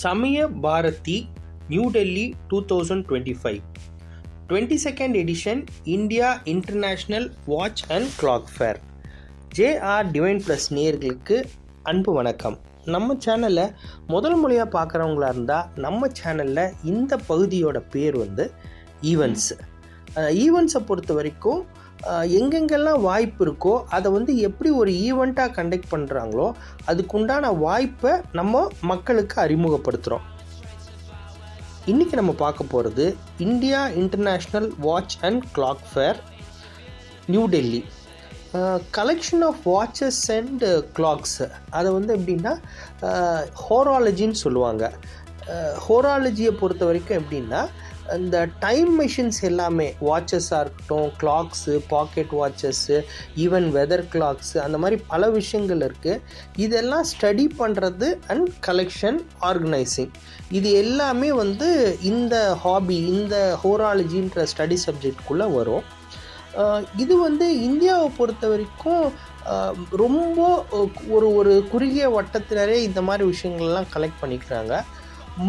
சமய Bharathi new Delhi 2025 22nd edition India international watch and clock fair. JR divine plus நேயர்களுக்கு அன்பு வணக்கம். நம்ம சேனலில் முதல் முறையாக பார்க்குறவங்களா இருந்தால் நம்ம சேனலில் இந்த பகுதியோட பேர் ஈவெண்ட்ஸை பொறுத்த வரைக்கும் எங்கெங்கெல்லாம் வாய்ப்பு இருக்கோ அதை எப்படி ஒரு ஈவெண்ட்டாக கண்டக்ட் பண்ணுறாங்களோ அதுக்குண்டான வாய்ப்பை நம்ம மக்களுக்கு அறிமுகப்படுத்துகிறோம். இன்றைக்கி நம்ம பார்க்க போகிறது India international watch and clock fair new Delhi. Collection of watches and clocks அதை எப்படின்னா ஹோராலஜின்னு சொல்லுவாங்க. ஹோராலஜியை பொறுத்த வரைக்கும் எப்படின்னா இந்த டைம் மெஷின்ஸ் எல்லாமே வாட்சஸாக இருக்கட்டும், clocks, pocket watches, even weather clocks, அந்த மாதிரி பல விஷயங்கள் இருக்குது. இதெல்லாம் ஸ்டடி பண்ணுறது அண்ட் கலெக்ஷன், ஆர்கனைசிங், இது எல்லாமே இந்த ஹாபி, இந்த ஹோராலஜின்ற ஸ்டடி சப்ஜெக்ட்குள்ளே வரும். இது இந்தியாவை பொறுத்த வரைக்கும் ரொம்ப ஒரு குறுகிய வட்டத்தினரே இந்த மாதிரி விஷயங்கள்லாம் கலெக்ட் பண்ணிக்கிறாங்க.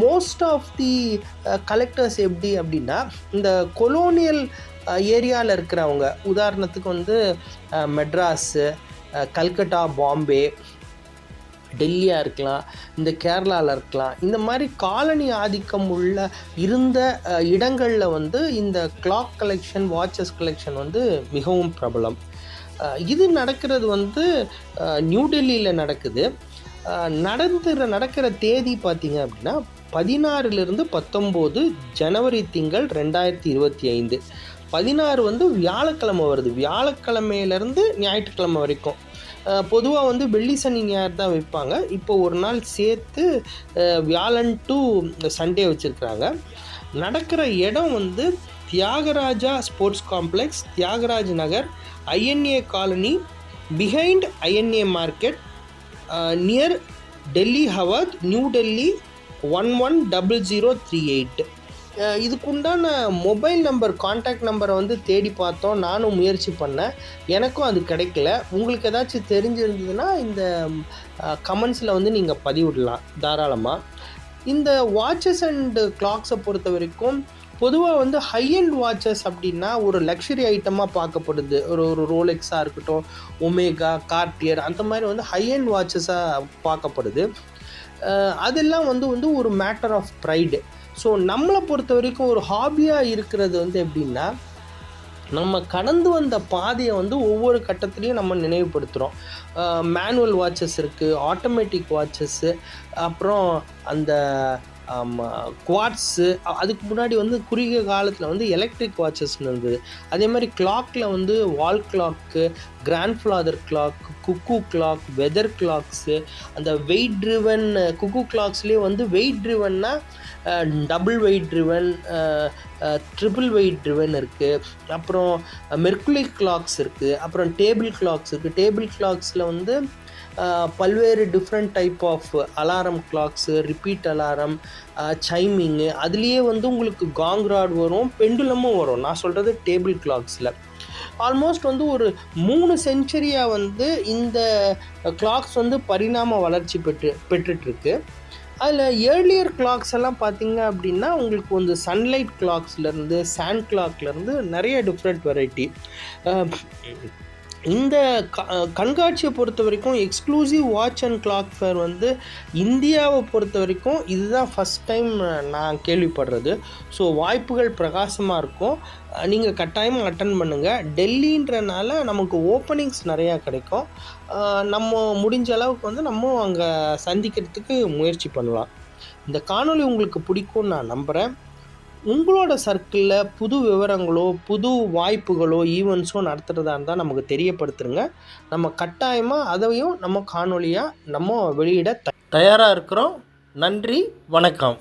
மோஸ்ட் ஆஃப் தி கலெக்டர்ஸ் எப்படி அப்படின்னா இந்த கொலோனியல் ஏரியாவில் இருக்கிறவங்க, உதாரணத்துக்கு மெட்ராஸு, கல்கட்டா, பாம்பே, டெல்லியாக இருக்கலாம், இந்த கேரளாவில் இருக்கலாம், இந்த மாதிரி காலனி ஆதிக்கம் இருந்த இடங்களில் இந்த கிளாக் கலெக்ஷன், வாட்சஸ் கலெக்ஷன் மிகவும் பிரபலம். இது நடக்கிறது நியூ டெல்லியில் நடக்குது. நடக்கிற தேதி பார்த்திங்க அப்படின்னா 16 ஜனவரி திங்கள் 2025. 16 வியாழக்கிழமை வருது. வியாழக்கிழமையிலேருந்து ஞாயிற்றுக்கிழமை வரைக்கும். பொதுவாக வெள்ளி சனி ஞாயிறு தான் வைப்பாங்க. இப்போ ஒரு நாள் சேர்த்து வியாழன் டு சண்டே வச்சுருக்குறாங்க. நடக்கிற இடம் Thyagaraja sports complex, Thyagaraj Nagar, INA colony, behind INA market, near Delhi Haat, New Delhi 110038. இதுக்குண்டான மொபைல் நம்பர், கான்டாக்ட் நம்பரை தேடி பார்த்தோம். நானும் முயற்சி பண்ணேன், எனக்கும் அது கிடைக்கல. உங்களுக்கு ஏதாச்சும் தெரிஞ்சிருந்ததுன்னா இந்த கமெண்ட்ஸில் நீங்கள் பதிவிடலாம் தாராளமாக. இந்த வாட்சஸ் அண்ட் கிளாக்ஸை பொறுத்த வரைக்கும் பொதுவாக ஹை அண்ட் வாட்சஸ் அப்படின்னா ஒரு லக்ஸரி ஐட்டமாக பார்க்கப்படுது. ஒரு ரோலெக்ஸாக இருக்கட்டும், ஒமேகா, கார்டியர், அந்த மாதிரி ஹை அண்ட் வாட்சஸாக பார்க்கப்படுது. அதெல்லாம் ஒரு மேட்டர் ஆஃப் ப்ரைடு. ஸோ நம்மளை பொறுத்த வரைக்கும் ஒரு ஹாபியாக இருக்கிறது எப்படின்னா நம்ம கடந்து வந்த பாதையை ஒவ்வொரு கட்டத்துலேயும் நம்ம நினைவுபடுத்துகிறோம். மேனுவல் வாட்சஸ் இருக்குது, ஆட்டோமேட்டிக் வாட்சஸ்ஸு, அப்புறம் அந்த குவாட்ஸு, அதுக்கு முன்னாடி குறுகிய காலத்தில் எலக்ட்ரிக் வாட்சஸ்ன்னு இருந்தது. அதே மாதிரி கிளாக்கில் wall clock, grandfather clock, cuckoo clock, weather clocks, அந்த வெயிட் ட்ரிவன் குக்கு கிளாக்ஸ்லேயே வெயிட் ட்ரிவன்னா double weight driven, triple weight driven இருக்குது. அப்புறம் மெர்க்குரி கிளாக்ஸ் இருக்குது. அப்புறம் டேபிள் கிளாக்ஸ் இருக்குது. டேபிள் கிளாக்ஸில் பல்வேறு different type of alarm clocks, repeat alarm, chiming, அதுலேயே உங்களுக்கு காங் ராட் வரும், பெண்டுலமும் வரும். நான் சொல்கிறது டேபிள் கிளாக்ஸில். ஆல்மோஸ்ட் ஒரு 3 செஞ்சுரியாக இந்த கிளாக்ஸ் பரிணாம வளர்ச்சி பெற்றுட்ருக்கு. அதில் ஏர்லியர் கிளாக்ஸ் எல்லாம் பார்த்திங்க அப்படின்னா உங்களுக்கு சன்லைட் கிளாக்ஸ்லேருந்து, சாண்ட் கிளாக்லேருந்து நிறைய டிஃப்ரெண்ட் வெரைட்டி. இந்த கண்காட்சியை பொறுத்த வரைக்கும் exclusive watch and clock fair இந்தியாவை பொறுத்த வரைக்கும் இதுதான் ஃபஸ்ட் டைம் நான் கேள்விப்படுறது. ஸோ வாய்ப்புகள் பிரகாசமாக இருக்கும். நீங்கள் கட்டாயமாக அட்டன் பண்ணுங்கள். டெல்லின்றனால நமக்கு ஓப்பனிங்ஸ் நிறையா கிடைக்கும். நம்ம முடிஞ்ச அளவுக்கு நம்ம அங்கே சந்திக்கிறதுக்கு முயற்சி பண்ணலாம். இந்த காணொளி உங்களுக்கு பிடிக்கும்னு நான் நம்புகிறேன். உங்களோட சர்க்கிளில் புது விவரங்களோ, புது வாய்ப்புகளோ, ஈவெண்ட்ஸோ நடத்துகிறதா இருந்தால் நமக்கு தெரியப்படுத்துருங்க. நம்ம கட்டாயமாக அதையும் நம்ம காணொளியாக நம்ம வெளியிட தயாராக இருக்கிறோம். நன்றி, வணக்கம்.